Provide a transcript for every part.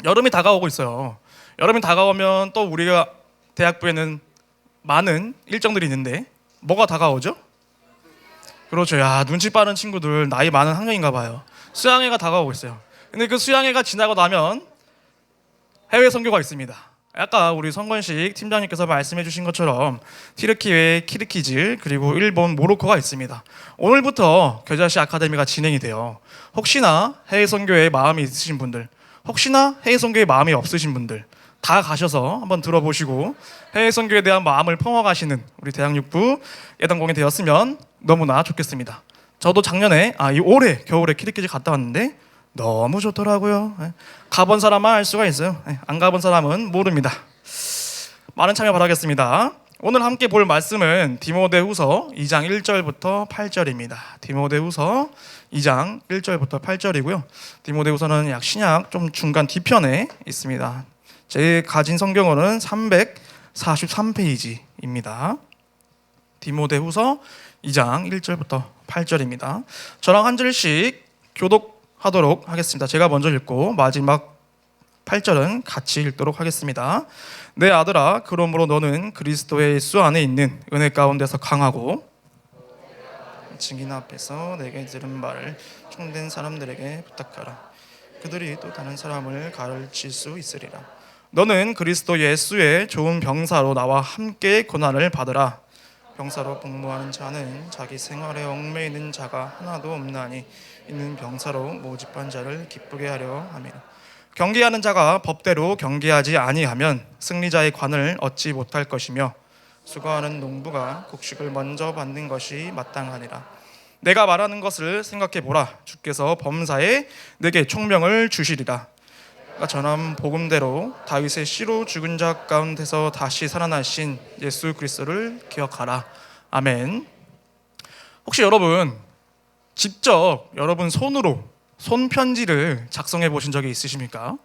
여름이 다가오고 있어요. 여름이 다가오면 또 우리가 대학부에는 많은 일정들이 있는데 뭐가 다가오죠? 그렇죠. 야, 눈치 빠른 친구들 나이 많은 학년인가 봐요. 수양회가 다가오고 있어요. 근데 그 수양회가 지나고 나면 해외 선교가 있습니다. 아까 우리 성건식 팀장님께서 말씀해 주신 것처럼 튀르키예 키르키즈 그리고 일본 모로코가 있습니다. 오늘부터 겨자씨 아카데미가 진행이 돼요. 혹시나 해외 선교에 마음이 있으신 분들, 혹시나 해외 선교에 마음이 없으신 분들 다 가셔서 한번 들어보시고 해외 선교에 대한 마음을 품어가시는 우리 대학육부 예단공이 되었으면 너무나 좋겠습니다. 저도 작년에 이 올해 겨울에 키르키즈 갔다 왔는데 너무 좋더라고요. 가본 사람만 알 수가 있어요. 안 가본 사람은 모릅니다. 많은 참여 바라겠습니다. 오늘 함께 볼 말씀은 디모데후서 2장 1절부터 8절입니다. 디모데후서 2장 1절부터 8절이고요. 디모데후서는 약 신약 좀 중간 뒤편에 있습니다. 제 가진 성경어는 343페이지입니다. 디모데후서 2장 1절부터 8절입니다. 저랑 한 절씩 교독하도록 하겠습니다. 제가 먼저 읽고 마지막 8절은 같이 읽도록 하겠습니다. 내 아들아, 그러므로 너는 그리스도의 예수 안에 있는 은혜 가운데서 강하고 증인 앞에서 내게 들은 말을 총된 사람들에게 부탁하라. 그들이 또 다른 사람을 가르칠 수 있으리라. 너는 그리스도 예수의 좋은 병사로 나와 함께 고난을 받으라. 병사로 복무하는 자는 자기 생활에 얽매이는 자가 하나도 없나니 있는 병사로 모집한 자를 기쁘게 하려 함이라. 경계하는 자가 법대로 경계하지 아니하면 승리자의 관을 얻지 못할 것이며 수고하는 농부가 곡식을 먼저 받는 것이 마땅하니라. 내가 말하는 것을 생각해 보라. 주께서 범사에 내게 총명을 주시리라. 내가 전한 복음대로 다윗의 씨로 죽은 자 가운데서 다시 살아나신 예수 그리스도를 기억하라. 아멘. 혹시 여러분 직접 여러분 손으로 손편지를 작성해 보신 적이 있으십니까?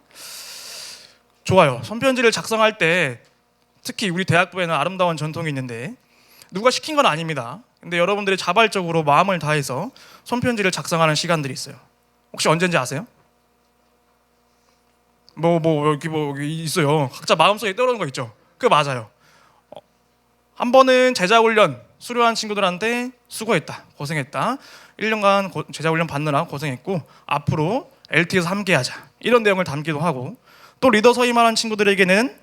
좋아요. 손편지를 작성할 때 특히 우리 대학부에는 아름다운 전통이 있는데 누가 시킨 건 아닙니다. 근데 여러분들이 자발적으로 마음을 다해서 손편지를 작성하는 시간들이 있어요. 혹시 언제인지 아세요? 여기 있어요. 각자 마음속에 떠오르는 거 있죠? 그거 맞아요. 한 번은 제자훈련 수료한 친구들한테 수고했다, 고생했다, 1년간 제자훈련 받느라 고생했고 앞으로 LT에서 함께하자 이런 내용을 담기도 하고, 또 리더 서임하는 친구들에게는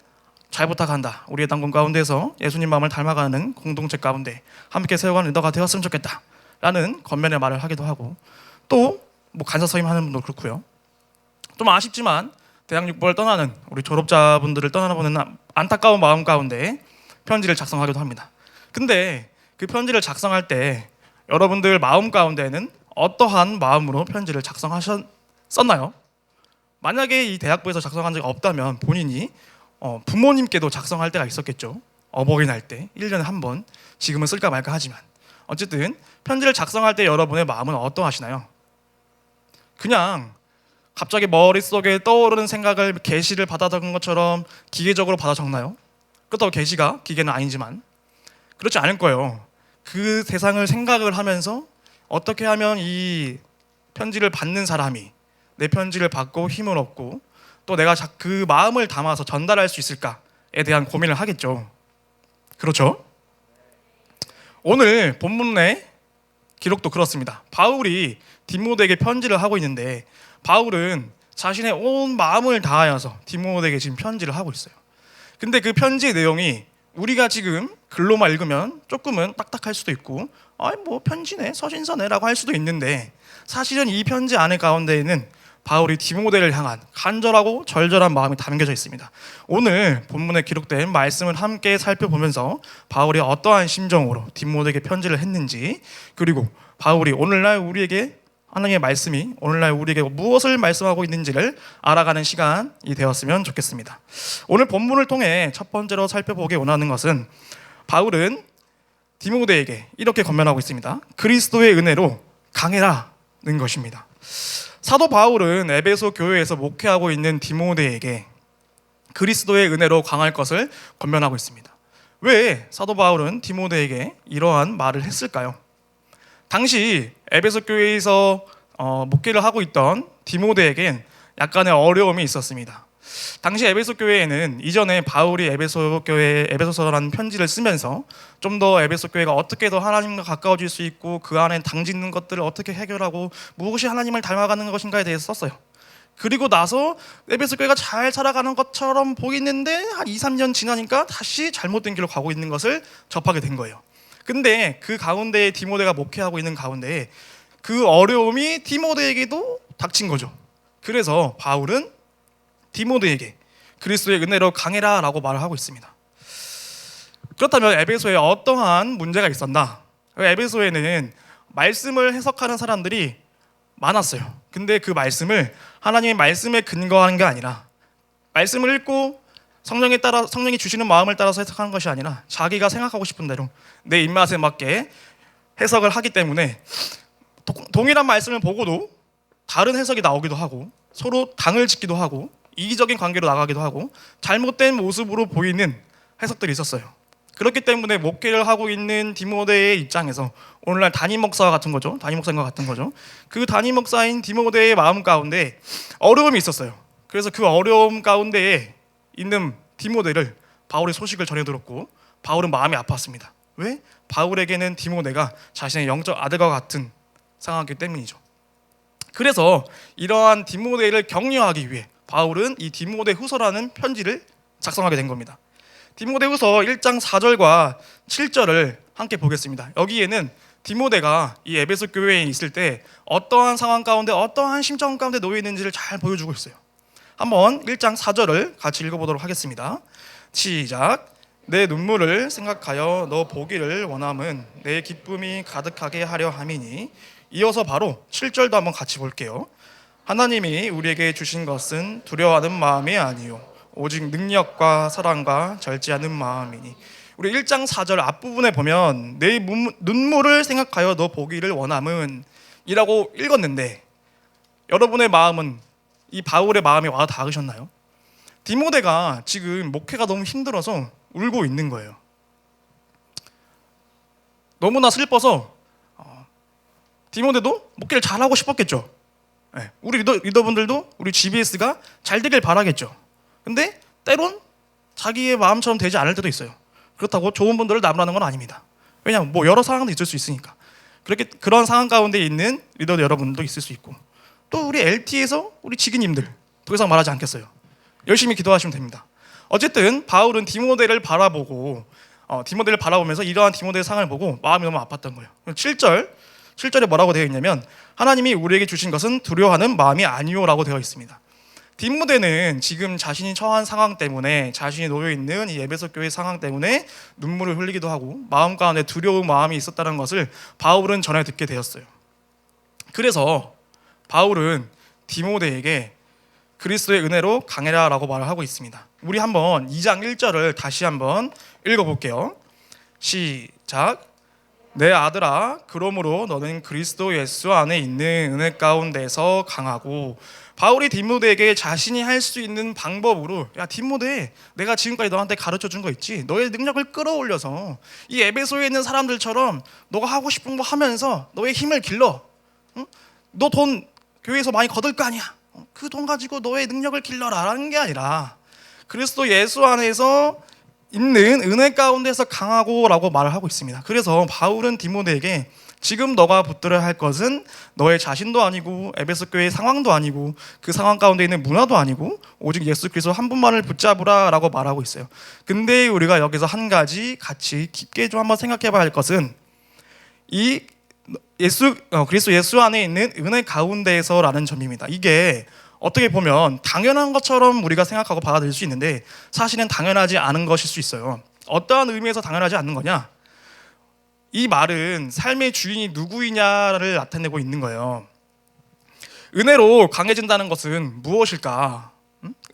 잘 부탁한다, 우리의 당군 가운데서 예수님 마음을 닮아가는 공동체 가운데 함께 세워가는 리더가 되었으면 좋겠다 라는 겉면의 말을 하기도 하고, 또 간사 서임하는 분도 그렇고요. 좀 아쉽지만 대학 육부를 떠나는 우리 졸업자분들을 떠나보는 안타까운 마음 가운데 편지를 작성하기도 합니다. 근데 그 편지를 작성할 때 여러분들 마음 가운데는 어떠한 마음으로 편지를 작성하셨었나요? 만약에 이 대학부에서 작성한 적이 없다면 본인이 부모님께도 작성할 때가 있었겠죠. 어버이날 때 1년에 한 번, 지금은 쓸까 말까 하지만 어쨌든 편지를 작성할 때 여러분의 마음은 어떠하시나요? 그냥 갑자기 머릿속에 떠오르는 생각을 계시를 받아 적은 것처럼 기계적으로 받아 적나요? 그렇다고 계시가 기계는 아니지만 그렇지 않을 거예요. 그 세상을 생각을 하면서 어떻게 하면 이 편지를 받는 사람이 내 편지를 받고 힘을 얻고 또 내가 그 마음을 담아서 전달할 수 있을까에 대한 고민을 하겠죠. 그렇죠? 오늘 본문의 기록도 그렇습니다. 바울이 디모데에게 편지를 하고 있는데 바울은 자신의 온 마음을 다하여서 디모데에게 지금 편지를 하고 있어요. 근데 그 편지의 내용이 우리가 지금 글로만 읽으면 조금은 딱딱할 수도 있고 편지네, 서신서네 라고 할 수도 있는데, 사실은 이 편지 안에 가운데에는 바울이 디모데를 향한 간절하고 절절한 마음이 담겨져 있습니다. 오늘 본문에 기록된 말씀을 함께 살펴보면서 바울이 어떠한 심정으로 디모데에게 편지를 했는지, 그리고 바울이 오늘날 우리에게 하나님의 말씀이 오늘날 우리에게 무엇을 말씀하고 있는지를 알아가는 시간이 되었으면 좋겠습니다. 오늘 본문을 통해 첫 번째로 살펴보기 원하는 것은 바울은 디모데에게 이렇게 권면하고 있습니다. 그리스도의 은혜로 강해라는 것입니다. 사도 바울은 에베소 교회에서 목회하고 있는 디모데에게 그리스도의 은혜로 강할 것을 권면하고 있습니다. 왜 사도 바울은 디모데에게 이러한 말을 했을까요? 당시 에베소 교회에서 목회를 하고 있던 디모데에겐 약간의 어려움이 있었습니다. 당시 에베소 교회에는 이전에 바울이 에베소 교회에 에베소서라는 편지를 쓰면서 좀 더 에베소 교회가 어떻게 더 하나님과 가까워질 수 있고 그 안에 당짓는 것들을 어떻게 해결하고 무엇이 하나님을 닮아가는 것인가에 대해서 썼어요. 그리고 나서 에베소 교회가 잘 살아가는 것처럼 보이는데 한 2, 3년 지나니까 다시 잘못된 길로 가고 있는 것을 접하게 된 거예요. 근데 그 가운데 디모데가 목회하고 있는 가운데 그 어려움이 디모데에게도 닥친 거죠. 그래서 바울은 디모데에게 그리스도의 은혜로 강해라 라고 말을 하고 있습니다. 그렇다면 에베소에 어떠한 문제가 있었나? 에베소에는 말씀을 해석하는 사람들이 많았어요. 근데 그 말씀을 하나님의 말씀에 근거하는 게 아니라 말씀을 읽고 성령에 따라 성령이 주시는 마음을 따라서 해석하는 것이 아니라 자기가 생각하고 싶은 대로 내 입맛에 맞게 해석을 하기 때문에 동일한 말씀을 보고도 다른 해석이 나오기도 하고 서로 당을 짓기도 하고 이기적인 관계로 나가기도 하고 잘못된 모습으로 보이는 해석들이 있었어요. 그렇기 때문에 목회를 하고 있는 디모데의 입장에서 오늘날 담임 목사 같은 거죠. 담임 목사인 것 같은 거죠. 그 담임 목사인 디모데의 마음 가운데 어려움이 있었어요. 그래서 그 어려움 가운데에 있는 디모데를 바울의 소식을 전해 들었고 바울은 마음이 아팠습니다. 왜? 바울에게는 디모데가 자신의 영적 아들과 같은 상황이기 때문이죠. 그래서 이러한 디모데를 격려하기 위해 바울은 이 디모데 후서라는 편지를 작성하게 된 겁니다. 디모데 후서 1장 4절과 7절을 함께 보겠습니다. 여기에는 디모데가 이 에베소 교회에 있을 때 어떠한 상황 가운데 어떠한 심정 가운데 놓여 있는지를 잘 보여주고 있어요. 한번 1장 4절을 같이 읽어보도록 하겠습니다. 시작. 내 눈물을 생각하여 너 보기를 원함은 내 기쁨이 가득하게 하려 함이니. 이어서 바로 7절도 한번 같이 볼게요. 하나님이 우리에게 주신 것은 두려워하는 마음이 아니요 오직 능력과 사랑과 절제하는 마음이니. 우리 1장 4절 앞부분에 보면 내 눈물을 생각하여 너 보기를 원함은 이라고 읽었는데 여러분의 마음은 이 바울의 마음에 와 닿으셨나요? 디모데가 지금 목회가 너무 힘들어서 울고 있는 거예요. 너무나 슬퍼서 디모데도 목회를 잘하고 싶었겠죠. 우리 리더분들도 우리 GBS가 잘 되길 바라겠죠. 근데 때론 자기의 마음처럼 되지 않을 때도 있어요. 그렇다고 좋은 분들을 나무라는 건 아닙니다. 왜냐하면 뭐 여러 상황도 있을 수 있으니까. 그런 상황 가운데 있는 리더 여러분도 있을 수 있고 또 우리 LT에서 우리 직위님들 더 이상 말하지 않겠어요. 열심히 기도하시면 됩니다. 어쨌든 바울은 디모데를 바라보면서 이러한 디모데의 상을 보고 마음이 너무 아팠던 거예요. 7절에 뭐라고 되어 있냐면 하나님이 우리에게 주신 것은 두려워하는 마음이 아니오라고 되어 있습니다. 디모데는 지금 자신이 처한 상황 때문에 자신이 놓여있는 이 에베소 교회 상황 때문에 눈물을 흘리기도 하고 마음 가운데 두려운 마음이 있었다는 것을 바울은 전해 듣게 되었어요. 그래서 바울은 디모데에게 그리스도의 은혜로 강해라 라고 말을 하고 있습니다. 우리 한번 2장 1절을 다시 한번 읽어볼게요. 시작. 내 아들아 그러므로 너는 그리스도 예수 안에 있는 은혜 가운데서 강하고. 바울이 디모데에게 자신이 할 수 있는 방법으로 야 디모데 내가 지금까지 너한테 가르쳐준 거 있지? 너의 능력을 끌어올려서 이 에베소에 있는 사람들처럼 너가 하고 싶은 거 하면서 너의 힘을 길러. 응? 너 돈 교회에서 많이 거둘 거 아니야. 그 돈 가지고 너의 능력을 길러라 라는 게 아니라 그리스도 예수 안에서 있는 은혜 가운데서 강하고 라고 말을 하고 있습니다. 그래서 바울은 디모데에게 지금 너가 붙들어야 할 것은 너의 자신도 아니고 에베소 교회의 상황도 아니고 그 상황 가운데 있는 문화도 아니고 오직 예수 그리스도 한 분만을 붙잡으라 라고 말하고 있어요. 근데 우리가 여기서 한 가지 같이 깊게 좀 한번 생각해 봐야 할 것은 이 그리스도 예수 안에 있는 은혜 가운데에서라는 점입니다. 이게 어떻게 보면 당연한 것처럼 우리가 생각하고 받아들일 수 있는데 사실은 당연하지 않은 것일 수 있어요. 어떠한 의미에서 당연하지 않는 거냐? 이 말은 삶의 주인이 누구이냐를 나타내고 있는 거예요. 은혜로 강해진다는 것은 무엇일까?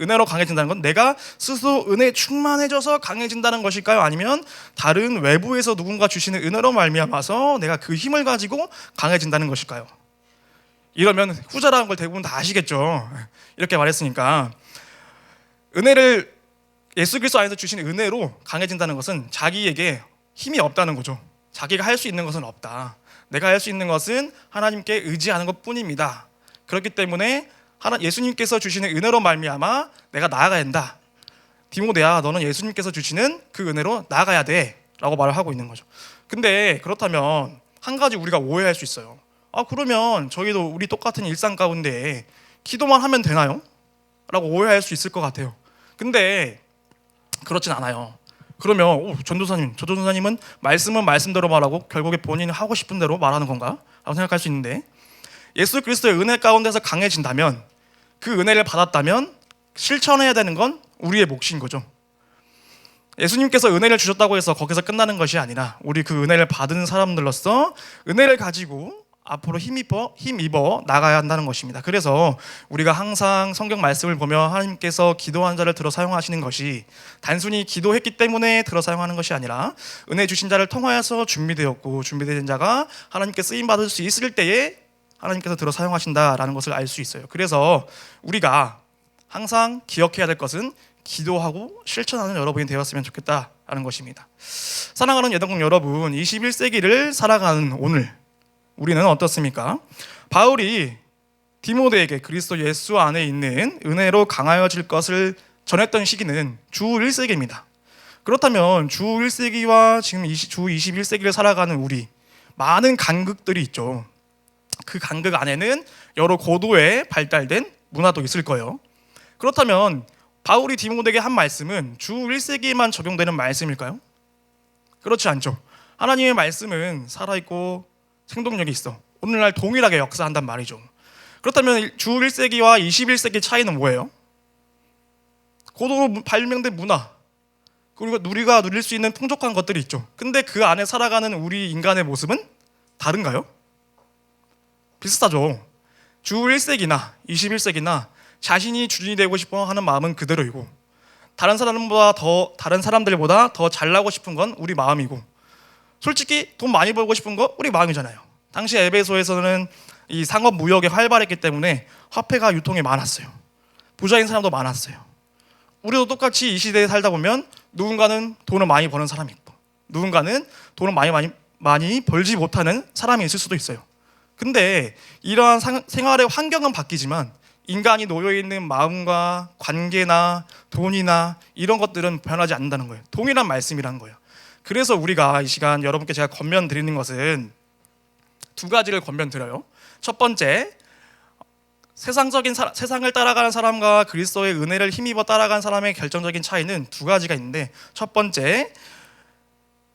은혜로 강해진다는 건 내가 스스로 은혜에 충만해져서 강해진다는 것일까요? 아니면 다른 외부에서 누군가 주시는 은혜로 말미암아서 내가 그 힘을 가지고 강해진다는 것일까요? 이러면 후자라는 걸 대부분 다 아시겠죠. 이렇게 말했으니까 은혜를 예수 그리스도 안에서 주신 은혜로 강해진다는 것은 자기에게 힘이 없다는 거죠. 자기가 할 수 있는 것은 없다. 내가 할 수 있는 것은 하나님께 의지하는 것뿐입니다. 그렇기 때문에 예수님께서 주시는 은혜로 말미암아 내가 나아가야 된다. 디모데야, 너는 예수님께서 주시는 그 은혜로 나아가야 돼 라고 말을 하고 있는 거죠. 근데 그렇다면 한 가지 우리가 오해할 수 있어요. 그러면 저희도 우리 똑같은 일상 가운데 기도만 하면 되나요? 라고 오해할 수 있을 것 같아요. 근데 그렇진 않아요. 그러면 전도사님은 말씀은 말씀대로 말하고 결국에 본인이 하고 싶은 대로 말하는 건가? 라고 생각할 수 있는데, 예수 그리스도의 은혜 가운데서 강해진다면, 그 은혜를 받았다면 실천해야 되는 건 우리의 몫인 거죠. 예수님께서 은혜를 주셨다고 해서 거기서 끝나는 것이 아니라 우리 그 은혜를 받은 사람들로서 은혜를 가지고 앞으로 힘입어 나가야 한다는 것입니다. 그래서 우리가 항상 성경 말씀을 보며 하나님께서 기도한 자를 들어 사용하시는 것이 단순히 기도했기 때문에 들어 사용하는 것이 아니라 은혜 주신 자를 통하여서 준비되었고 준비된 자가 하나님께 쓰임 받을 수 있을 때에 하나님께서 들어 사용하신다라는 것을 알 수 있어요. 그래서 우리가 항상 기억해야 될 것은 기도하고 실천하는 여러분이 되었으면 좋겠다라는 것입니다. 사랑하는 예당국 여러분, 21세기를 살아가는 오늘 우리는 어떻습니까? 바울이 디모데에게 그리스도 예수 안에 있는 은혜로 강하여질 것을 전했던 시기는 주 1세기입니다. 그렇다면 주 1세기와 지금 주 21세기를 살아가는 우리, 많은 간극들이 있죠. 그 간극 안에는 여러 고도의 발달된 문화도 있을 거예요. 그렇다면 바울이 디모데에게 한 말씀은 주 1세기에만 적용되는 말씀일까요? 그렇지 않죠. 하나님의 말씀은 살아있고 생동력이 있어. 오늘날 동일하게 역사한단 말이죠. 그렇다면 주 1세기와 21세기 차이는 뭐예요? 고도로 발명된 문화, 그리고 우리가 누릴 수 있는 풍족한 것들이 있죠. 근데 그 안에 살아가는 우리 인간의 모습은 다른가요? 비슷하죠. 주 1세기나 21세기나 자신이 주인이 되고 싶어 하는 마음은 그대로이고, 다른 사람들보다 더 잘나고 싶은 건 우리 마음이고, 솔직히 돈 많이 벌고 싶은 거 우리 마음이잖아요. 당시 에베소에서는 이 상업 무역이 활발했기 때문에 화폐가 유통이 많았어요. 부자인 사람도 많았어요. 우리도 똑같이 이 시대에 살다 보면 누군가는 돈을 많이 버는 사람이 있고, 누군가는 돈을 많이 벌지 못하는 사람이 있을 수도 있어요. 근데 이러한 생활의 환경은 바뀌지만 인간이 놓여있는 마음과 관계나 돈이나 이런 것들은 변하지 않는다는 거예요. 동일한 말씀이라는 거예요. 그래서 우리가 이 시간 여러분께 제가 권면 드리는 것은 두 가지를 권면 드려요. 첫 번째, 세상을 따라가는 사람과 그리스도의 은혜를 힘입어 따라가는 사람의 결정적인 차이는 두 가지가 있는데, 첫 번째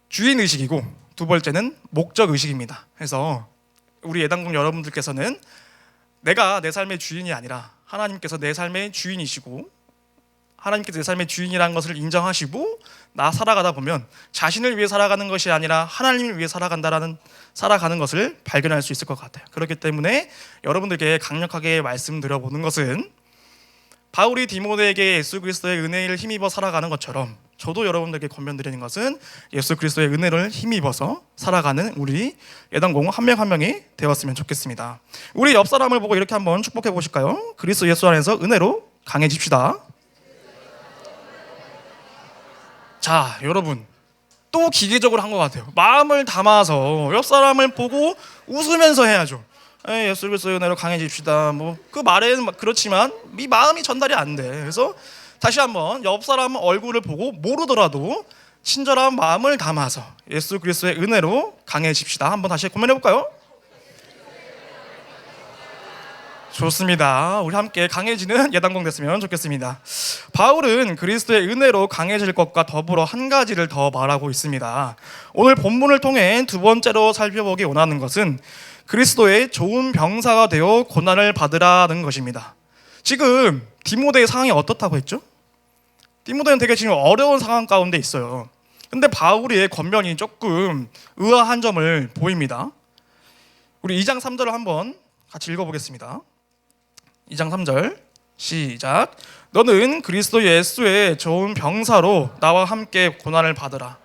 주인의식이고 두 번째는 목적의식입니다. 그래서 우리 예당국 여러분들께서는 내가 내 삶의 주인이 아니라 하나님께서 내 삶의 주인이시고, 하나님께서 내 삶의 주인이라는 것을 인정하시고 나 살아가다 보면 자신을 위해 살아가는 것이 아니라 하나님을 위해 살아가는 것을 발견할 수 있을 것 같아요. 그렇기 때문에 여러분들께 강력하게 말씀드려보는 것은, 바울이 디모데에게 예수 그리스도의 은혜를 힘입어 살아가는 것처럼 저도 여러분들께 권면드리는 것은 예수 그리스도의 은혜를 힘입어서 살아가는 우리 예당공 한 명 한 명이 되었으면 좋겠습니다. 우리 옆 사람을 보고 이렇게 한번 축복해 보실까요? 그리스도 예수 안에서 은혜로 강해집시다. 자, 여러분, 또 기계적으로 한 것 같아요. 마음을 담아서 옆 사람을 보고 웃으면서 해야죠. 예수 그리스도의 은혜로 강해집시다. 그 말에는 그렇지만 이 마음이 전달이 안 돼. 그래서 다시 한번 옆 사람 얼굴을 보고 모르더라도 친절한 마음을 담아서 예수 그리스도의 은혜로 강해집시다. 한번 다시 고민해 볼까요? 좋습니다. 우리 함께 강해지는 예당공 됐으면 좋겠습니다. 바울은 그리스도의 은혜로 강해질 것과 더불어 한 가지를 더 말하고 있습니다. 오늘 본문을 통해 두 번째로 살펴보기 원하는 것은 그리스도의 좋은 병사가 되어 고난을 받으라는 것입니다. 지금 디모데의 상황이 어떻다고 했죠? 디모데는 되게 지금 어려운 상황 가운데 있어요. 근데 바울의 권면이 조금 의아한 점을 보입니다. 우리 2장 3절을 한번 같이 읽어보겠습니다. 2장 3절 시작. 너는 그리스도 예수의 좋은 병사로 나와 함께 고난을 받으라.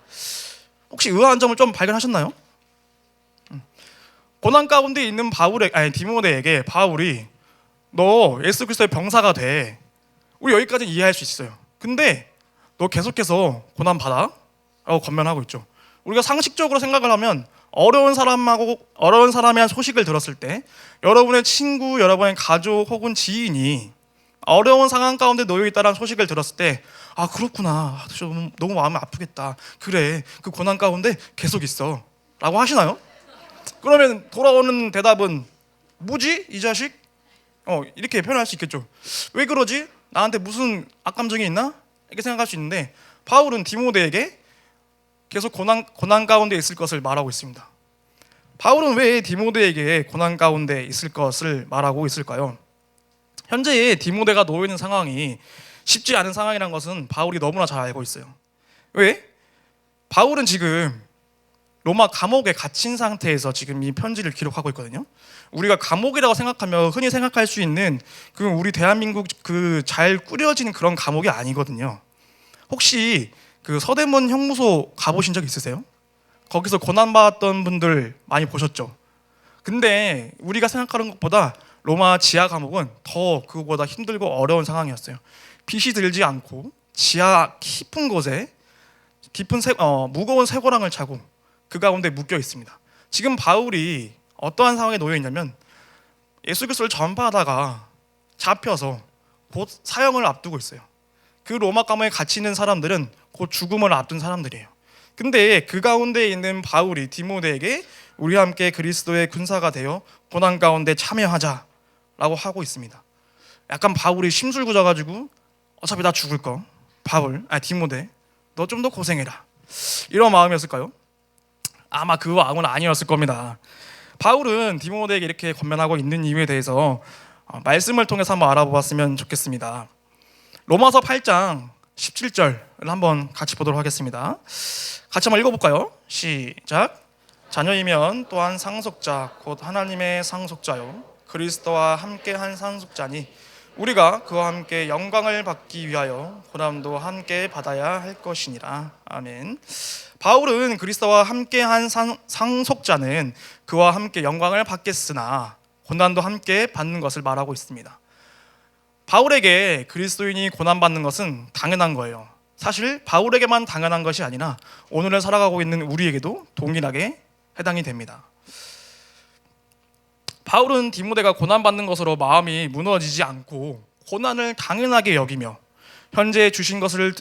혹시 의아한 점을 좀 발견하셨나요? 고난 가운데 있는 디모데에게 바울이 너 예수 그리스도의 병사가 돼. 우리 여기까지는 이해할 수 있어요. 근데 너 계속해서 고난 받아 라고 권면하고 있죠. 우리가 상식적으로 생각을 하면 어려운 사람에 한 소식을 들었을 때 여러분의 친구, 여러분의 가족 혹은 지인이 어려운 상황 가운데 놓여 있다는 소식을 들었을 때 아 그렇구나, 너무 마음이 아프겠다, 그래 그 고난 가운데 계속 있어 라고 하시나요? 그러면 돌아오는 대답은 뭐지 이 자식? 이렇게 표현할 수 있겠죠. 왜 그러지? 나한테 무슨 악감정이 있나? 이렇게 생각할 수 있는데 바울은 디모데에게 계속 고난 가운데 있을 것을 말하고 있습니다. 바울은 왜 디모데에게 고난 가운데 있을 것을 말하고 있을까요? 현재의 디모데가 놓여 있는 상황이 쉽지 않은 상황이라는 것은 바울이 너무나 잘 알고 있어요. 왜? 바울은 지금 로마 감옥에 갇힌 상태에서 지금 이 편지를 기록하고 있거든요. 우리가 감옥이라고 생각하면 흔히 생각할 수 있는 그 우리 대한민국 그 잘 꾸려진 그런 감옥이 아니거든요. 혹시 그 서대문 형무소 가보신 적 있으세요? 거기서 고난받았던 분들 많이 보셨죠? 근데 우리가 생각하는 것보다 로마 지하 감옥은 더 그거보다 힘들고 어려운 상황이었어요. 빛이 들지 않고 지하 깊은 곳에 무거운 쇠고랑을 차고 그 가운데 묶여 있습니다. 지금 바울이 어떠한 상황에 놓여 있냐면 예수 그리스도를 전파하다가 잡혀서 곧 사형을 앞두고 있어요. 그 로마 감옥에 갇혀 있는 사람들은 곧 죽음을 앞둔 사람들이에요. 근데 그 가운데 있는 바울이 디모데에게 우리와 함께 그리스도의 군사가 되어 고난 가운데 참여하자라고 하고 있습니다. 약간 바울이 심술궂어가지고 어차피 나 죽을 거 디모데 너 좀 더 고생해라 이런 마음이었을까요? 아마 그 마음은 아니었을 겁니다. 바울은 디모데에게 이렇게 권면하고 있는 이유에 대해서 말씀을 통해서 한번 알아보았으면 좋겠습니다. 로마서 8장 17절을 한번 같이 보도록 하겠습니다. 같이 한번 읽어볼까요? 시작. 자녀이면 또한 상속자 곧 하나님의 상속자요 그리스도와 함께한 상속자니 우리가 그와 함께 영광을 받기 위하여 고난도 함께 받아야 할 것이니라. 아멘. 바울은 그리스도와 함께한 상속자는 그와 함께 영광을 받겠으나 고난도 함께 받는 것을 말하고 있습니다. 바울에게 그리스도인이 고난받는 것은 당연한 거예요. 사실 바울에게만 당연한 것이 아니라 오늘을 살아가고 있는 우리에게도 동일하게 해당이 됩니다. 바울은 디모데가 고난받는 것으로 마음이 무너지지 않고 고난을 당연하게 여기며 현재 주신 것을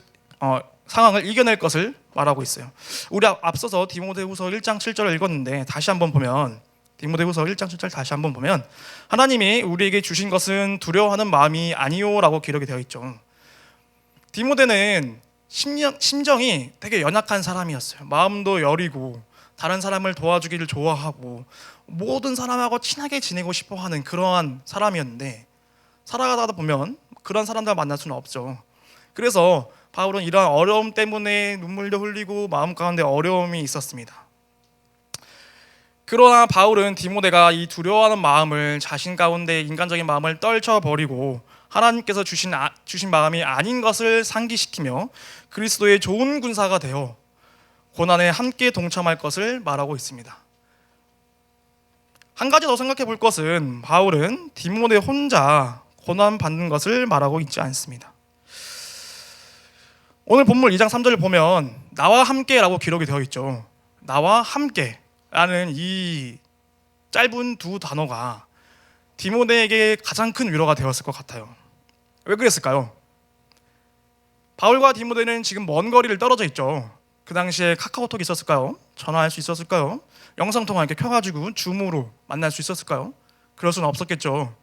상황을 이겨낼 것을 말하고 있어요. 우리 앞서서 디모데후서 1장 7절을 읽었는데 다시 한번 보면 디모데후서 1장 7절 다시 한번 보면 하나님이 우리에게 주신 것은 두려워하는 마음이 아니요라고 기록이 되어 있죠. 디모데는 심정이 되게 연약한 사람이었어요. 마음도 여리고 다른 사람을 도와주기를 좋아하고 모든 사람하고 친하게 지내고 싶어하는 그러한 사람이었는데 살아가다 보면 그런 사람들 만날 수는 없죠. 그래서 바울은 이러한 어려움 때문에 눈물도 흘리고 마음 가운데 어려움이 있었습니다. 그러나 바울은 디모데가 이 두려워하는 마음을 자신 가운데 인간적인 마음을 떨쳐버리고 하나님께서 주신 마음이 아닌 것을 상기시키며 그리스도의 좋은 군사가 되어 고난에 함께 동참할 것을 말하고 있습니다. 한 가지 더 생각해 볼 것은 바울은 디모데 혼자 고난받는 것을 말하고 있지 않습니다. 오늘 본문 2장 3절을 보면 나와 함께라고 기록이 되어 있죠. 나와 함께라는 이 짧은 두 단어가 디모데에게 가장 큰 위로가 되었을 것 같아요. 왜 그랬을까요? 바울과 디모데는 지금 먼 거리를 떨어져 있죠. 그 당시에 카카오톡이 있었을까요? 전화할 수 있었을까요? 영상통화 이렇게 켜가지고 줌으로 만날 수 있었을까요? 그럴 수는 없었겠죠.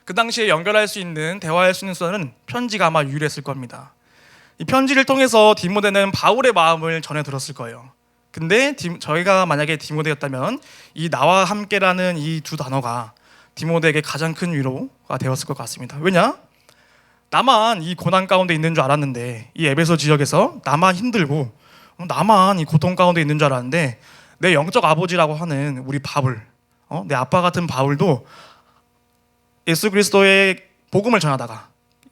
그 당시에 연결할 수 있는, 대화할 수 있는 수단은 편지가 아마 유일했을 겁니다. 이 편지를 통해서 디모데는 바울의 마음을 전해 들었을 거예요. 근데 저희가 만약에 디모데였다면 이 나와 함께라는 이 두 단어가 디모데에게 가장 큰 위로가 되었을 것 같습니다. 왜냐? 나만 이 고난 가운데 있는 줄 알았는데, 이 에베소 지역에서 나만 힘들고 나만 이 고통 가운데 있는 줄 알았는데, 내 영적 아버지라고 하는 우리 바울, 내 아빠 같은 바울도 예수 그리스도의 복음을 전하다가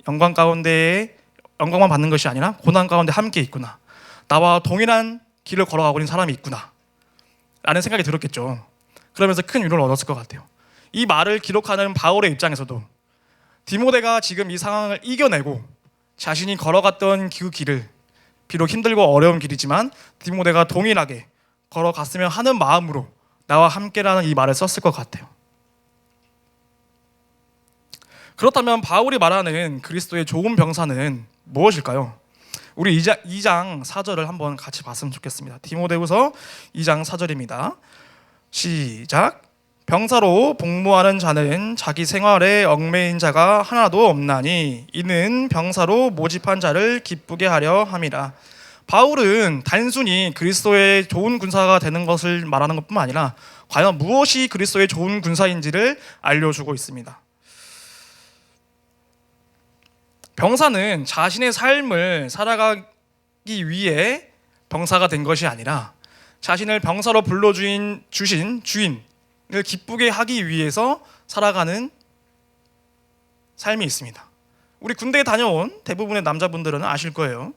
영광 가운데 영광만 받는 것이 아니라 고난 가운데 함께 있구나, 나와 동일한 길을 걸어가고 있는 사람이 있구나 라는 생각이 들었겠죠. 그러면서 큰 위로를 얻었을 것 같아요. 이 말을 기록하는 바울의 입장에서도 디모데가 지금 이 상황을 이겨내고 자신이 걸어갔던 그 길을, 비록 힘들고 어려운 길이지만 디모데가 동일하게 걸어갔으면 하는 마음으로 나와 함께라는 이 말을 썼을 것 같아요. 그렇다면 바울이 말하는 그리스도의 좋은 병사는 무엇일까요? 우리 2장 4절을 한번 같이 봤으면 좋겠습니다. 디모데후서 2장 4절입니다. 시작. 병사로 복무하는 자는 자기 생활에 얽매인 자가 하나도 없나니 이는 병사로 모집한 자를 기쁘게 하려 함이라. 바울은 단순히 그리스도의 좋은 군사가 되는 것을 말하는 것뿐만 아니라 과연 무엇이 그리스도의 좋은 군사인지를 알려주고 있습니다. 병사는 자신의 삶을 살아가기 위해 병사가 된 것이 아니라 자신을 병사로 불러주신 주인을 기쁘게 하기 위해서 살아가는 삶이 있습니다. 우리 군대에 다녀온 대부분의 남자분들은 아실 거예요.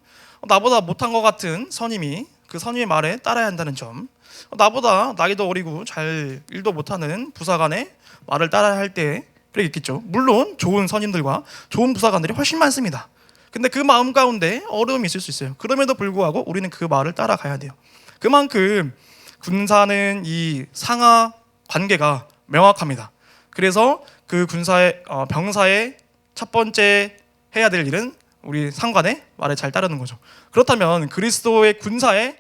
나보다 못한 것 같은 선임이 그 선임의 말에 따라야 한다는 점, 나보다 나이도 어리고 잘 일도 못하는 부사관의 말을 따라야 할 때 그래 있겠죠. 물론 좋은 선임들과 좋은 부사관들이 훨씬 많습니다. 근데 그 마음 가운데 어려움이 있을 수 있어요. 그럼에도 불구하고 우리는 그 말을 따라가야 돼요. 그만큼 군사는 이 상하 관계가 명확합니다. 그래서 그 군사의 병사의 첫 번째 해야 될 일은 우리 상관의 말에 잘 따르는 거죠. 그렇다면 그리스도의 군사의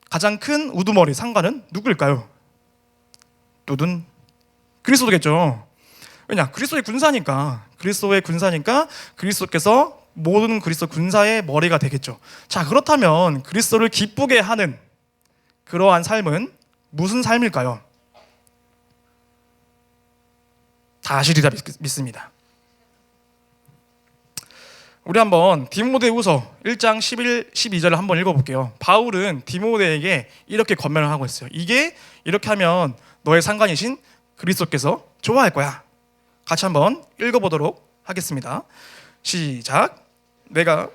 가장 큰 우두머리 상관은 누구일까요? 두둔 그리스도겠죠. 왜냐? 그리스도의 군사니까 그리스도께서 모든 그리스도 군사의 머리가 되겠죠. 자, 그렇다면 그리스도를 기쁘게 하는 그러한 삶은 무슨 삶일까요? 다 아시리라 믿습니다. 우리 한번 디모데후서 1장 11, 12절을 한번 읽어볼게요. 바울은 디모데에게 이렇게 권면을 하고 있어요. 이렇게 하면 너의 상관이신 그리스도께서 좋아할 거야. 같이 한번 읽어보도록 하겠습니다. 시작. 내가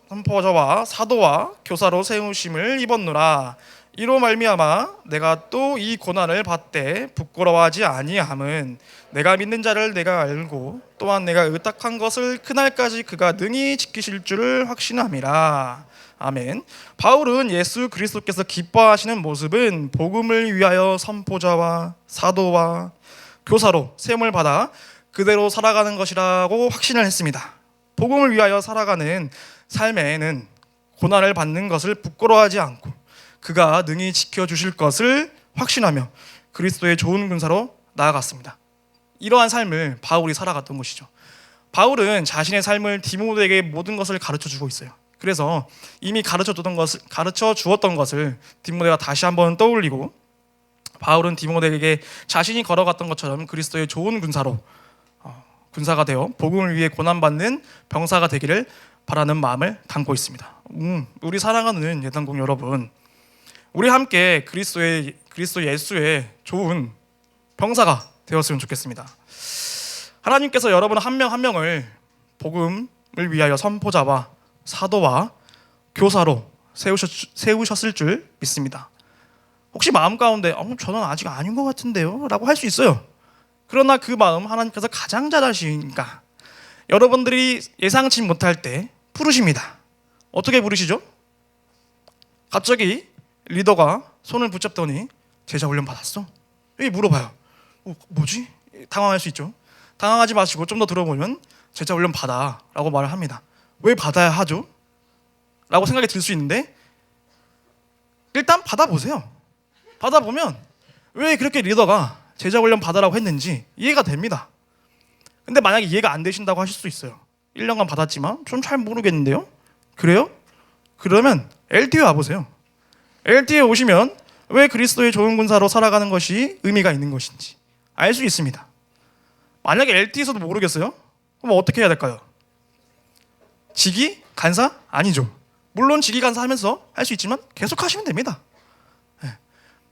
선포자와 사도와 교사로 세우심을 입었노라. 이로 말미암아 내가 또 이 고난을 받되 부끄러워하지 아니함은 내가 믿는 자를 내가 알고 또한 내가 의탁한 것을 그날까지 그가 능히 지키실 줄을 확신함이라. 아멘. 바울은 예수 그리스도께서 기뻐하시는 모습은 복음을 위하여 선포자와 사도와 교사로 세움을 받아 그대로 살아가는 것이라고 확신을 했습니다. 복음을 위하여 살아가는 삶에는 고난을 받는 것을 부끄러워하지 않고 그가 능히 지켜주실 것을 확신하며 그리스도의 좋은 군사로 나아갔습니다. 이러한 삶을 바울이 살아갔던 것이죠. 바울은 자신의 삶을 디모데에게 모든 것을 가르쳐주고 있어요. 그래서 이미 가르쳐 주었던 것을 디모데가 다시 한번 떠올리고 바울은 디모데에게 자신이 걸어갔던 것처럼 그리스도의 좋은 군사가 되어 복음을 위해 고난받는 병사가 되기를 바라는 마음을 담고 있습니다. 우리 사랑하는 예단공 여러분, 우리 함께 그리스도 예수의 좋은 병사가 되었으면 좋겠습니다. 하나님께서 여러분 한 명 한 명을 복음을 위하여 선포자와 사도와 교사로 세우셨을 줄 믿습니다. 혹시 마음 가운데 저는 아직 아닌 것 같은데요? 라고 할 수 있어요. 그러나 그 마음 하나님께서 가장 잘 아시니까 여러분들이 예상치 못할 때 부르십니다. 어떻게 부르시죠? 갑자기 리더가 손을 붙잡더니 제자 훈련 받았어? 왜 물어봐요? 뭐지? 당황할 수 있죠. 당황하지 마시고 좀 더 들어보면 제자 훈련 받아 라고 말을 합니다. 왜 받아야 하죠? 라고 생각이 들 수 있는데 일단 받아보세요. 받아보면 왜 그렇게 리더가 제자 훈련 받으라고 했는지 이해가 됩니다. 근데 만약에 이해가 안 되신다고 하실 수 있어요. 1년간 받았지만 좀 잘 모르겠는데요? 그래요? 그러면 LT에 와보세요. LT에 오시면 왜 그리스도의 좋은 군사로 살아가는 것이 의미가 있는 것인지 알 수 있습니다. 만약에 LT에서도 모르겠어요? 그럼 어떻게 해야 될까요? 직위 간사? 아니죠. 물론 직위 간사 하면서 할 수 있지만 계속 하시면 됩니다.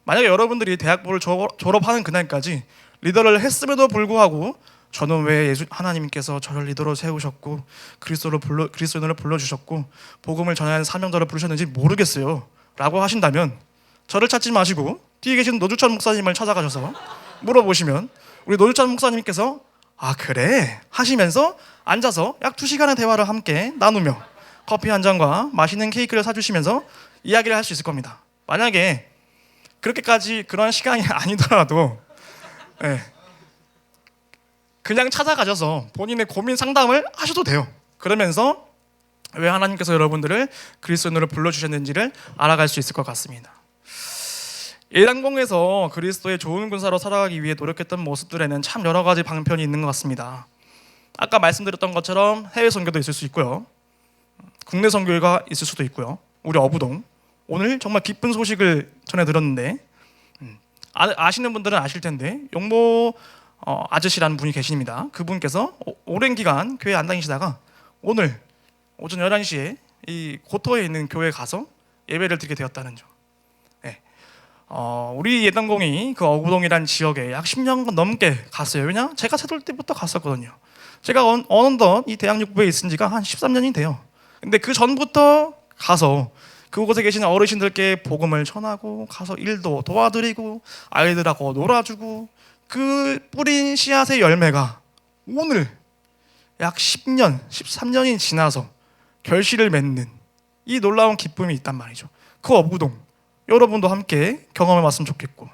만약에 여러분들이 대학부를 졸업하는 그날까지 리더를 했음에도 불구하고 저는 왜 하나님께서 저를 리더로 세우셨고 그리스도인을 불러주셨고 복음을 전하는 사명자로 부르셨는지 모르겠어요 라고 하신다면 저를 찾지 마시고 뒤에 계신 노주찬 목사님을 찾아가셔서 물어보시면 우리 노주찬 목사님께서 그래 하시면서 앉아서 약 2시간의 대화를 함께 나누며 커피 한 잔과 맛있는 케이크를 사주시면서 이야기를 할 수 있을 겁니다. 만약에 그렇게까지 그런 시간이 아니더라도 예, 그냥 찾아가셔서 본인의 고민 상담을 하셔도 돼요. 그러면서 왜 하나님께서 여러분들을 그리스도인으로 불러주셨는지를 알아갈 수 있을 것 같습니다. 예당공에서 그리스도의 좋은 군사로 살아가기 위해 노력했던 모습들에는 참 여러 가지 방편이 있는 것 같습니다. 아까 말씀드렸던 것처럼 해외 선교도 있을 수 있고요, 국내 선교가 있을 수도 있고요. 우리 어부동 오늘 정말 기쁜 소식을 전해 들었는데 아시는 분들은 아실 텐데 용모 아저씨라는 분이 계십니다. 그분께서 오랜 기간 교회 안 다니시다가 오늘 오전 11시에 이 고토에 있는 교회에 가서 예배를 드리게 되었다는 점. 네. 우리 예당공이 그 어부동이라는 지역에 약 10년 넘게 갔어요. 왜냐? 제가 세돌 때부터 갔었거든요. 제가 어느덧 이 대학육부에 있은 지가 한 13년이 돼요. 근데 그 전부터 가서 그곳에 계시는 어르신들께 복음을 전하고 가서 일도 도와드리고 아이들하고 놀아주고 그 뿌린 씨앗의 열매가 오늘 약 10년, 13년이 지나서 결실을 맺는 이 놀라운 기쁨이 있단 말이죠. 그 어부동 여러분도 함께 경험해 봤으면 좋겠고,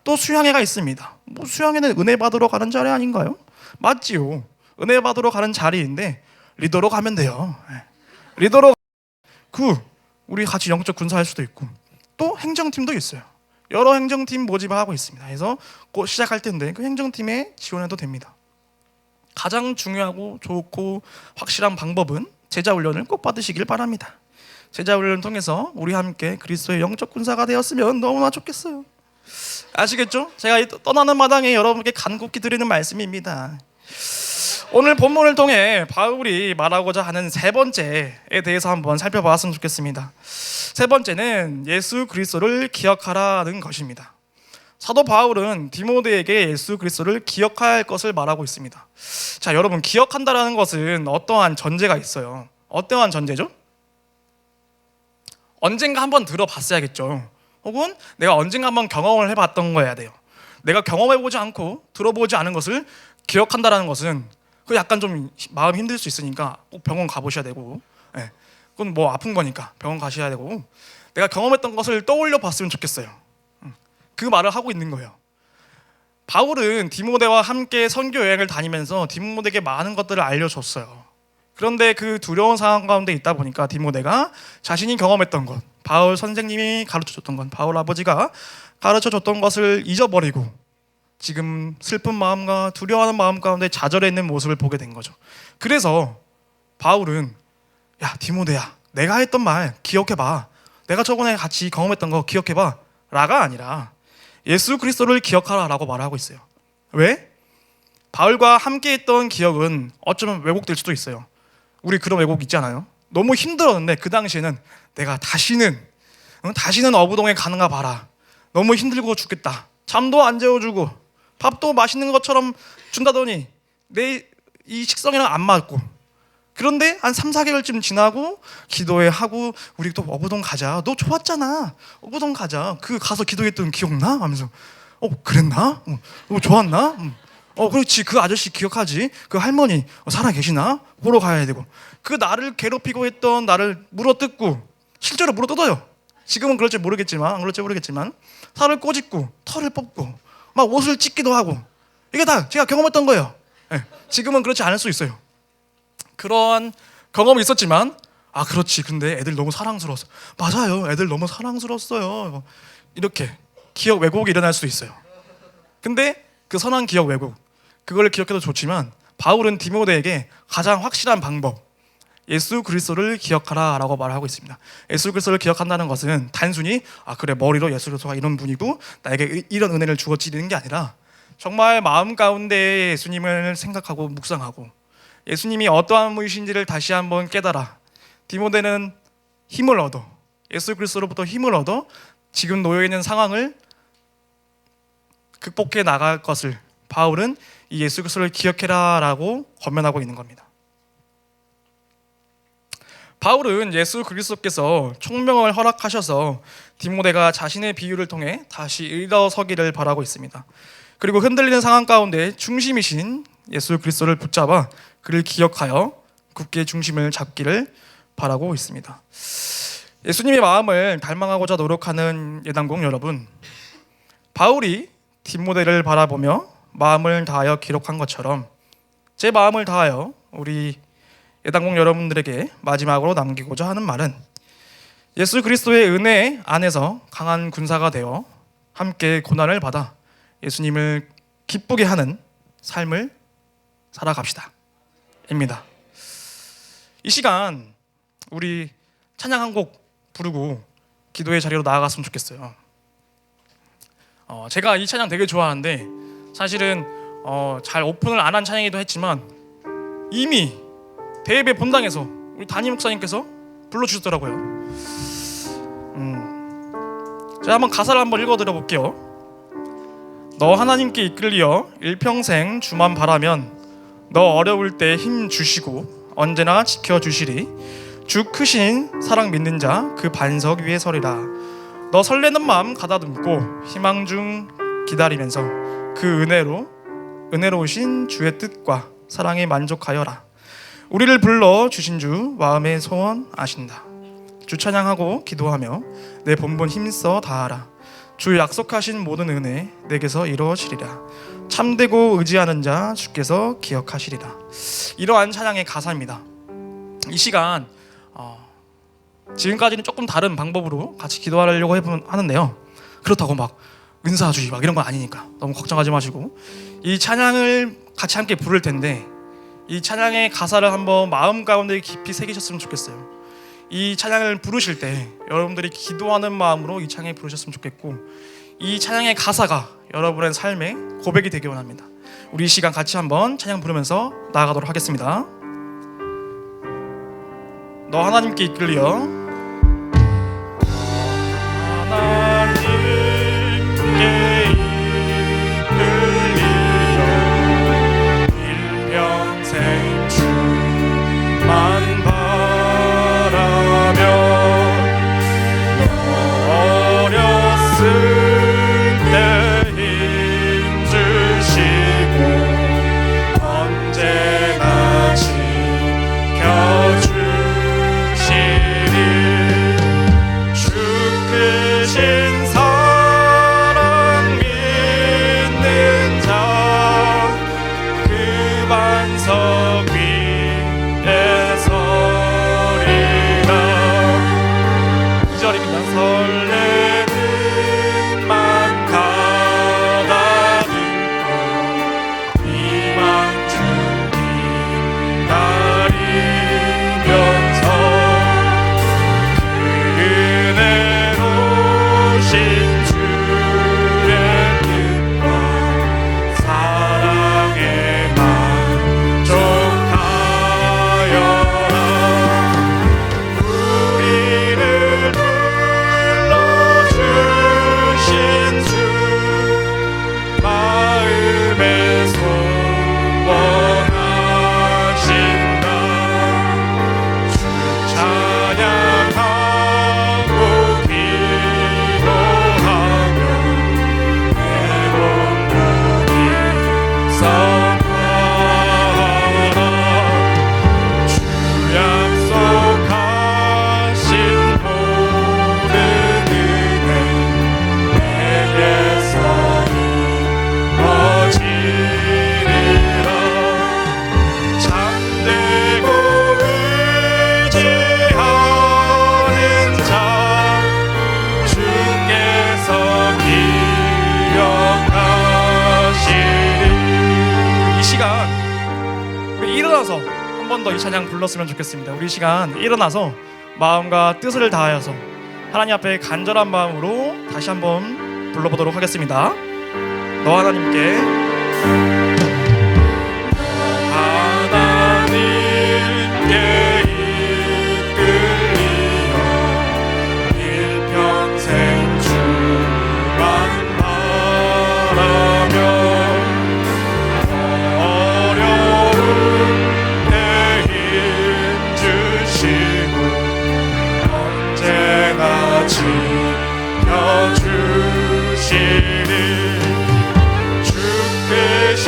또 수양회가 있습니다. 뭐 수양회는 은혜 받으러 가는 자리 아닌가요? 맞지요. 은혜 받으러 가는 자리인데 리더로 가면 돼요. 리더로 우리 같이 영적 군사할 수도 있고, 또 행정팀도 있어요. 여러 행정팀 모집을 하고 있습니다. 그래서 곧 시작할 텐데 그 행정팀에 지원해도 됩니다. 가장 중요하고 좋고 확실한 방법은 제자훈련을 꼭 받으시길 바랍니다. 제자훈련을 통해서 우리 함께 그리스도의 영적 군사가 되었으면 너무나 좋겠어요. 아시겠죠? 제가 떠나는 마당에 여러분께 간곡히 드리는 말씀입니다. 오늘 본문을 통해 바울이 말하고자 하는 세 번째에 대해서 한번 살펴봤으면 좋겠습니다. 세 번째는 예수 그리스도를 기억하라는 것입니다. 사도 바울은 디모데에게 예수 그리스도를 기억할 것을 말하고 있습니다. 자, 여러분, 기억한다라는 것은 어떠한 전제가 있어요. 어떠한 전제죠? 언젠가 한번 들어봤어야겠죠. 혹은 내가 언젠가 한번 경험을 해봤던 거여야 돼요. 내가 경험해보지 않고 들어보지 않은 것을 기억한다라는 것은 그 약간 좀 마음이 힘들 수 있으니까 꼭 병원 가보셔야 되고, 그건 뭐 아픈 거니까 병원 가셔야 되고, 내가 경험했던 것을 떠올려 봤으면 좋겠어요. 그 말을 하고 있는 거예요. 바울은 디모데와 함께 선교 여행을 다니면서 디모데에게 많은 것들을 알려줬어요. 그런데 그 두려운 상황 가운데 있다 보니까 디모데가 자신이 경험했던 것, 바울 선생님이 가르쳐줬던 것, 바울 아버지가 가르쳐줬던 것을 잊어버리고 지금 슬픈 마음과 두려워하는 마음 가운데 좌절해 있는 모습을 보게 된 거죠. 그래서 바울은 야, 디모데야, 내가 했던 말 기억해봐. 내가 저번에 같이 경험했던 거 기억해봐 라가 아니라 예수 그리스도를 기억하라 라고 말하고 있어요. 왜? 바울과 함께 했던 기억은 어쩌면 왜곡될 수도 있어요. 우리 그런 왜곡 있잖아요. 너무 힘들었는데 그 당시에는 내가 다시는 어부동에 가는가 봐라. 너무 힘들고 죽겠다. 잠도 안 재워주고 밥도 맛있는 것처럼 준다더니 내 이 식성이랑 안 맞고, 그런데 한 3, 4개월쯤 지나고 기도회 하고 우리 또 어부동 가자. 너 좋았잖아. 어부동 가자. 그 가서 기도했던 기억나? 하면서 그랬나? 좋았나? 그렇지. 그 아저씨 기억하지? 그 할머니 살아 계시나? 보러 가야 되고, 그 나를 괴롭히고 했던 나를 물어뜯고, 실제로 물어뜯어요. 지금은 그럴지 모르겠지만, 안 그럴지 모르겠지만 살을 꼬집고 털을 뽑고 막 옷을 찢기도 하고, 이게 다 제가 경험했던 거예요. 지금은 그렇지 않을 수 있어요. 그런 경험이 있었지만, 그렇지, 근데 애들 너무 사랑스러웠어. 맞아요, 애들 너무 사랑스러웠어요. 이렇게 기억 왜곡이 일어날 수도 있어요. 근데 그 선한 기억 왜곡, 그걸 기억해도 좋지만 바울은 디모데에게 가장 확실한 방법, 예수 그리스도를 기억하라 라고 말하고 있습니다. 예수 그리스도를 기억한다는 것은 단순히 그래, 머리로 예수 그리스도가 이런 분이고 나에게 이런 은혜를 주어지는 게 아니라 정말 마음 가운데 예수님을 생각하고 묵상하고 예수님이 어떠한 분이신지를 다시 한번 깨달아 디모데는 힘을 얻어, 예수 그리스도로부터 힘을 얻어 지금 놓여 있는 상황을 극복해 나갈 것을 바울은 이 예수 그리스도를 기억해라 라고 권면하고 있는 겁니다. 바울은 예수 그리스도께서 총명을 허락하셔서 디모데가 자신의 비유를 통해 다시 일어서기를 바라고 있습니다. 그리고 흔들리는 상황 가운데 중심이신 예수 그리스도를 붙잡아 그를 기억하여 굳게 중심을 잡기를 바라고 있습니다. 예수님의 마음을 닮아가고자 노력하는 예당국 여러분, 바울이 디모데를 바라보며 마음을 다하여 기록한 것처럼 제 마음을 다하여 우리 예당국 여러분들에게 마지막으로 남기고자 하는 말은 예수 그리스도의 은혜 안에서 강한 군사가 되어 함께 고난을 받아 예수님을 기쁘게 하는 삶을 살아갑시다 입니다. 이 시간 우리 찬양 한 곡 부르고 기도의 자리로 나아갔으면 좋겠어요. 제가 이 찬양 되게 좋아하는데 사실은 잘 오픈을 안 한 찬양이기도 했지만 이미 대예배 본당에서 우리 담임 목사님께서 불러주셨더라고요. 제가 한번 가사를 한번 읽어드려 볼게요. 너 하나님께 이끌리어 일평생 주만 바라면 너 어려울 때 힘 주시고 언제나 지켜주시리. 주 크신 사랑 믿는 자 그 반석 위에 서리라. 너 설레는 마음 가다듬고 희망 중 기다리면서 그 은혜로우신 주의 뜻과 사랑에 만족하여라. 우리를 불러 주신 주 마음의 소원 아신다. 주 찬양하고 기도하며 내 본분 힘써 다하라. 주 약속하신 모든 은혜 내게서 이루어지리라. 참되고 의지하는 자 주께서 기억하시리라. 이러한 찬양의 가사입니다. 이 시간 지금까지는 조금 다른 방법으로 같이 기도하려고 하는데요, 그렇다고 막 은사주의 막 이런 건 아니니까 너무 걱정하지 마시고 이 찬양을 같이 함께 부를 텐데 이 찬양의 가사를 한번 마음 가운데 깊이 새기셨으면 좋겠어요. 이 찬양을 부르실 때 여러분들이 기도하는 마음으로 이 찬양을 부르셨으면 좋겠고 이 찬양의 가사가 여러분의 삶의 고백이 되기 원합니다. 우리 이 시간 같이 한번 찬양 부르면서 나아가도록 하겠습니다. 너 하나님께 이끌려 일평생 주만 바라며 어렸을 때 힘 주시고 언제나 지켜주시리. 주 크신 사랑 믿는 자 그 반석 위에 서리라. 2절입니다. 설레는 맘 가다듬고 희망 중 기다리면서 은혜로우신 주의 뜻과 사랑에 만족하여라. 우리를 불러주신 주 마음의 소원하신다. 주 찬양하고 기도하며 내 본분 힘써하라. 주 약속하신 모든 은혜 내게서 이루어지리라. 참되고 의지하는 자 주께서 기억하시리. 이 시간 우리 일어나서 한 번 더 이 찬양 불렀으면 좋겠습니다. 우리 이 시간 일어나서 마음과 뜻을 다하여서 하나님 앞에 간절한 마음으로 다시 한번 불러보도록 하겠습니다. 너 하나님께 이끌리어 일평생 주만 바라며 어려울 때 힘 주시고 언제나 지켜주시리. 주 크신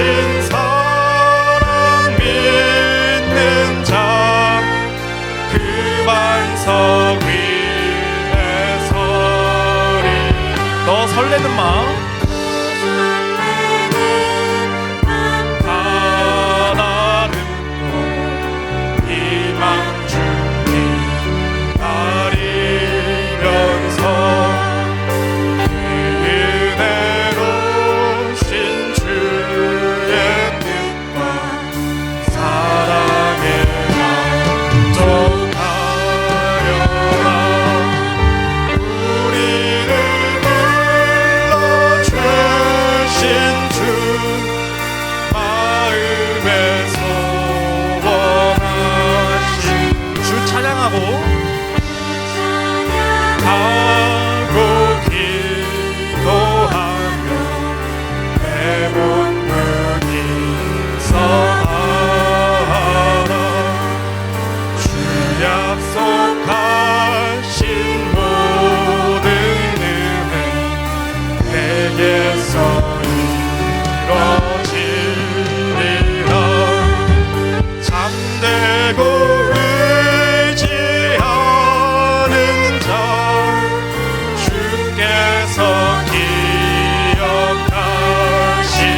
약속하신 모든 은혜 내게서 이루어지리라. 잠들고 의지하는 자 주께서 기억하시리.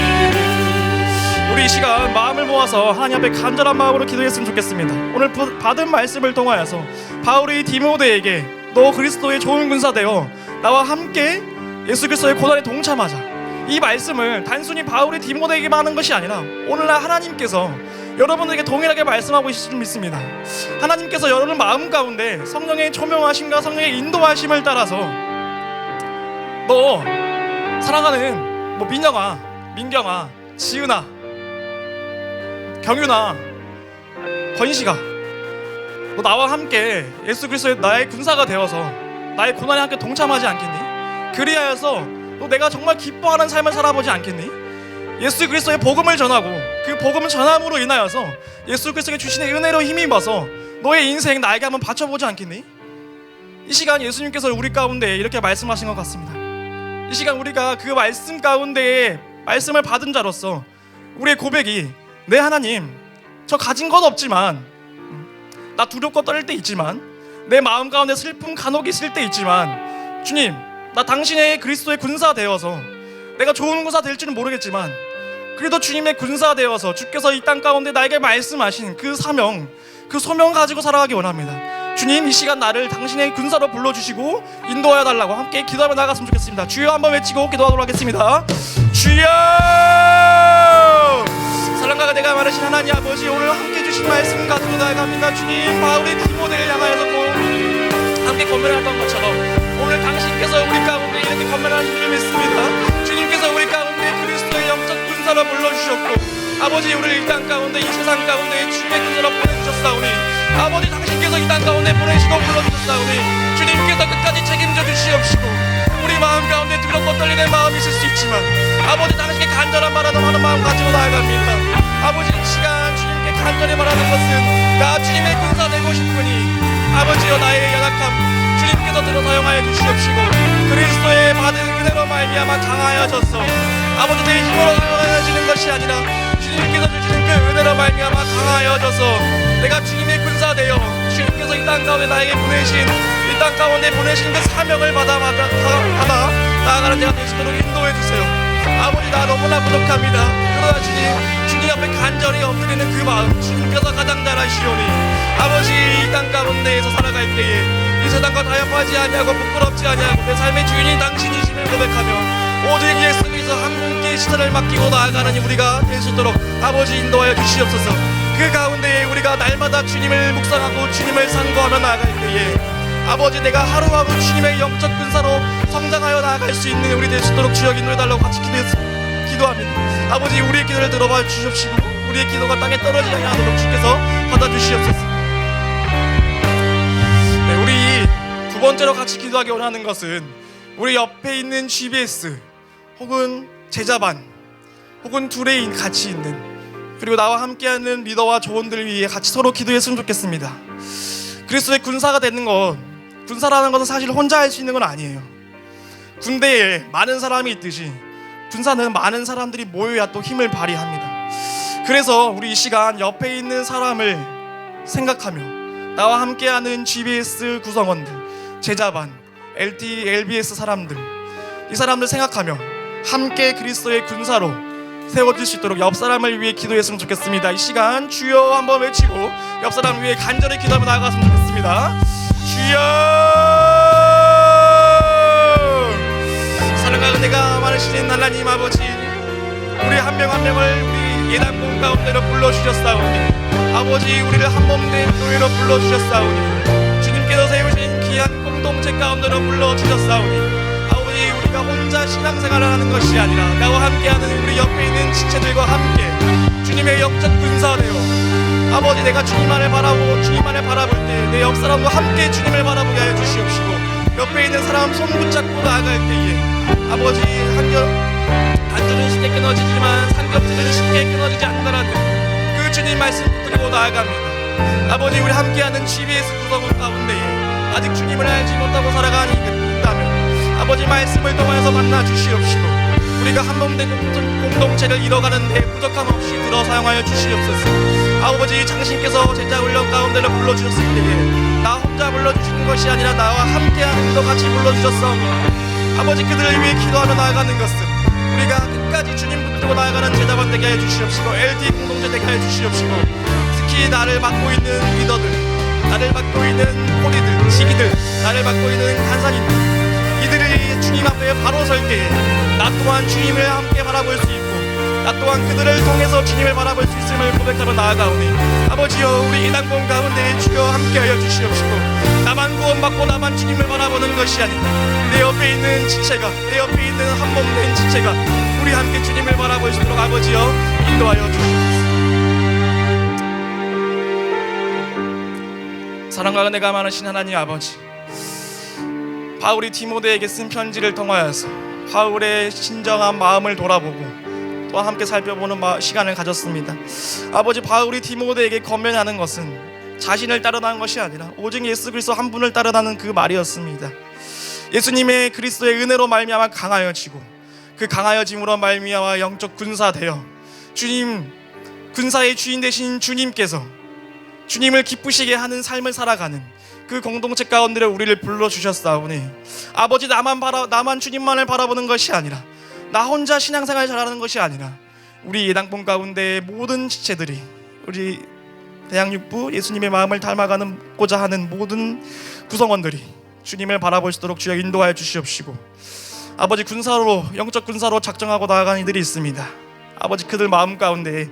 우리 이 시간 마음을 모아서 하나님 앞에 간절한 마음으로 기도했으면 좋겠습니다. 오늘 받은 말씀을 통하여서 바울이 디모데에게 너 그리스도의 좋은 군사 되어 나와 함께 예수 그리스도의 고난에 동참하자, 이 말씀을 단순히 바울이 디모데에게만 하는 것이 아니라 오늘날 하나님께서 여러분에게 동일하게 말씀하고 있을 줄 믿습니다. 하나님께서 여러분 마음 가운데 성령의 초명하심과 성령의 인도하심을 따라서 너 사랑하는 민영아, 민경아, 지은아, 경윤아, 건시가 너 나와 함께 예수 그리스도의 나의 군사가 되어서 나의 고난에 함께 동참하지 않겠니? 그리하여서 너 내가 정말 기뻐하는 삶을 살아보지 않겠니? 예수 그리스도의 복음을 전하고 그 복음을 전함으로 인하여서 예수 그리스도의 주시는 은혜로 힘입어서 너의 인생 나에게 한번 바쳐보지 않겠니? 이 시간 예수님께서 우리 가운데 이렇게 말씀하신 것 같습니다. 이 시간 우리가 그 말씀 가운데에 말씀을 받은 자로서 우리의 고백이, 네 하나님, 저 가진 건 없지만, 나 두렵고 떨릴 때 있지만, 내 마음 가운데 슬픔 간혹 있을 때 있지만, 주님, 나 당신의 그리스도의 군사 되어서 내가 좋은 군사 될지는 모르겠지만 그래도 주님의 군사 되어서 주께서 이 땅 가운데 나에게 말씀하신 그 사명, 그 소명 가지고 살아가기 원합니다. 주님, 이 시간 나를 당신의 군사로 불러주시고 인도하여 달라고 함께 기도하며 나아갔으면 좋겠습니다. 주여 한번 외치고 기도하도록 하겠습니다. 주여! 사랑과 내가 많으신 하나님 아버지, 오늘 함께 주신 말씀 가지고 나아갑니다. 주님, 바울이 디모데를 향하여서 함께 권면했던 것처럼 오늘 당신께서 우리 가운데 이렇게 권면하신 줄 믿습니다. 주님께서 우리 가운데 그리스도의 영적 군사로 불러주셨고, 아버지 우리를 이 땅 가운데, 이 세상 가운데 주님의 군사로 보내주셨사오니, 아버지 당신께서 이 땅 가운데 보내시고 불러주셨사오니 주님께서 끝까지 책임져 주시옵시고, 우리 마음 가운데 두렵고 떨리는 마음이 있을 수 있지만 아버지 당신께 간절한 바라는 하는 마음 가지고 나아갑니다. 아버지 이 시간 주님께 간절히 말하는 것은 나 주님의 군사 되고 싶으니 아버지여 나의 연약함 주님께서 들어 사용하여 주시옵시고, 그리스도의 받은 은혜로 말미암아 강하여져서 아버지 내 힘으로 강하여지는 것이 아니라 주님께서 주시는 그 은혜로 말미암아 강하여져서 내가 주님의 군사 되어 주님께서 이 땅 가운데 나에게 보내신, 이 땅 가운데 보내신 그 사명을 받아 나아가는 자가 되시도록 인도해 주세요. 아버지 나 너무나 부족합니다. 그러나 주님 앞에 간절히 엎드리는 그 마음 주님께서 가장 잘 아시오니, 아버지 이 땅 가운데에서 살아갈 때에 이 세상과 타협하지 아니하고 부끄럽지 아니하고 내 삶의 주인이 당신이심을 고백하며 오직 예수 그리스도 한 분께 시선을 맡기고 나아가는 우리가 될 수 있도록 아버지 인도하여 주시옵소서. 그 가운데에 우리가 날마다 주님을 묵상하고 주님을 상고하며 나아갈 때에 아버지 내가 하루하루 주님의 영적 군사로 성장하여 나아갈 수 있는 우리 될 수 있도록 주여 인도해달라고 같이 기도합니다. 아버지 우리의 기도를 들어봐 주시옵시고 우리의 기도가 땅에 떨어지지 않도록 주께서 받아주시옵소서. 네, 우리 두 번째로 같이 기도하기 원하는 것은 우리 옆에 있는 GBS 혹은 제자반 혹은 둘에 같이 있는, 그리고 나와 함께하는 리더와 조원들 위해 같이 서로 기도했으면 좋겠습니다. 그리스도의 군사가 되는 것, 군사라는 것은 사실 혼자 할 수 있는 건 아니에요. 군대에 많은 사람이 있듯이 군사는 많은 사람들이 모여야 또 힘을 발휘합니다. 그래서 우리 이 시간 옆에 있는 사람을 생각하며 나와 함께하는 GBS 구성원들, 제자반, LT, LBS 사람들, 이 사람들 생각하며 함께 그리스도의 군사로 세워질 수 있도록 옆 사람을 위해 기도했으면 좋겠습니다. 이 시간 주여 한번 외치고 옆 사람 위해 간절히 기도하며 나아갔으면 좋겠습니다. 주여! 사랑하는 내가 많으신 하나님 아버지, 우리 한 명 한 명을 우리 예단공 가운데로 불러주셨사오니, 아버지 우리를 한 몸된 교회로 불러주셨사오니, 주님께서 세우신 귀한 공동체 가운데로 불러주셨사오니, 아버지 우리가 혼자 신앙생활을 하는 것이 아니라 나와 함께하는 우리 옆에 있는 지체들과 함께 주님의 영적 군사 되어 아버지 내가 주님만을 바라보고 주님만을 바라볼 때 내 옆 사람과 함께 주님을 바라보게 하여 주시옵시고, 옆에 있는 사람 손 붙잡고 나아갈 때에 아버지 단절은 쉽게 끊어지지만 삼겹살은 쉽게 끊어지지 않는다라는 그 주님 말씀 붙들고 나아갑니다. 아버지, 우리 함께하는 GBS 구성 가운데에 아직 주님을 알지 못하고 살아가는 아버지, 말씀을 통하여서 만나 주시옵시고 우리가 한몸된 공동체를 이뤄가는 데 부족함 없이 들어 사용하여 주시옵소서. 아버지, 장신께서 제자 훈련 가운데를 불러주셨을 때에 나 혼자 불러주시는 것이 아니라 나와 함께하는 이도 같이 불러주셨사오니 아버지, 그들을 위해 기도하며 나아가는 것은 우리가 끝까지 주님 붙들고 나아가는 제자반 되게 하여 주시옵시고 LT 공동체 되게 하여 주시옵시고 특히 나를 맡고 있는 리더들, 나를 맡고 있는 코디들, 지기들, 나를 맡고 있는 간사님들, 이들이 주님 앞에 바로 설 때에 나 또한 주님을 함께 바라볼 수 있고 나 또한 그들을 통해서 주님을 바라볼 수 있음을 고백하며 나아가오니 아버지여, 우리 이당봉 가운데 주여 함께하여 주시옵시고 나만 구원받고 나만 주님을 바라보는 것이 아니라 내 옆에 있는 지체가, 내 옆에 있는 한몸된 지체가 우리 함께 주님을 바라볼 수 있도록 아버지여 인도하여 주시옵소서. 사랑과 은혜가 많으신 하나님 아버지, 바울이 디모데에게 쓴 편지를 통하여서 바울의 진정한 마음을 돌아보고 또 함께 살펴보는 시간을 가졌습니다. 아버지, 바울이 디모데에게 권면하는 것은 자신을 따르는 것이 아니라 오직 예수 그리스도 한 분을 따르는 그 말이었습니다. 예수님의 그리스도의 은혜로 말미암아 강하여지고 그 강하여짐으로 말미암아 영적 군사되어 주님, 군사의 주인 되신 주님께서 주님을 기쁘시게 하는 삶을 살아가는 그 공동체 가운데 우리를 불러주셨사오니 아버지, 나만 주님만을 바라보는 것이 아니라 나 혼자 신앙생활 잘하는 것이 아니라 우리 예당봉 가운데 모든 지체들이, 우리 대양육부 예수님의 마음을 닮아가고자 하는 모든 구성원들이 주님을 바라볼 수 있도록 주여 인도하여 주시옵시고 아버지, 군사로, 영적 군사로 작정하고 나아가는 이들이 있습니다. 아버지, 그들 마음 가운데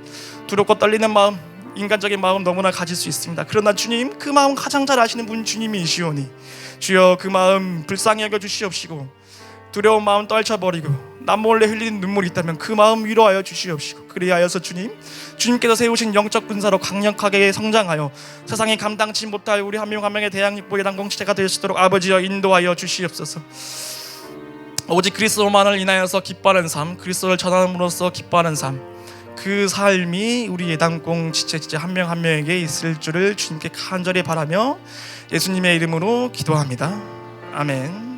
두렵고 떨리는 마음, 인간적인 마음 너무나 가질 수 있습니다. 그러나 주님, 그 마음 가장 잘 아시는 분 주님이시오니 주여 그 마음 불쌍히 여겨 주시옵시고 두려운 마음 떨쳐버리고 남몰래 흘리는 눈물이 있다면 그 마음 위로하여 주시옵시고 그리하여서 주님께서 세우신 영적 군사로 강력하게 성장하여 세상이 감당치 못할 우리 한 명 한 명의 대양육부 예당공동체가 될 수 있도록 아버지여 인도하여 주시옵소서. 오직 그리스도만을 인하여서 기뻐하는 삶, 그리스도를 전함으로써 기뻐하는 삶, 그 삶이 우리 예당공 지체 한 명 한 명에게 있을 줄을 주님께 간절히 바라며 예수님의 이름으로 기도합니다. 아멘.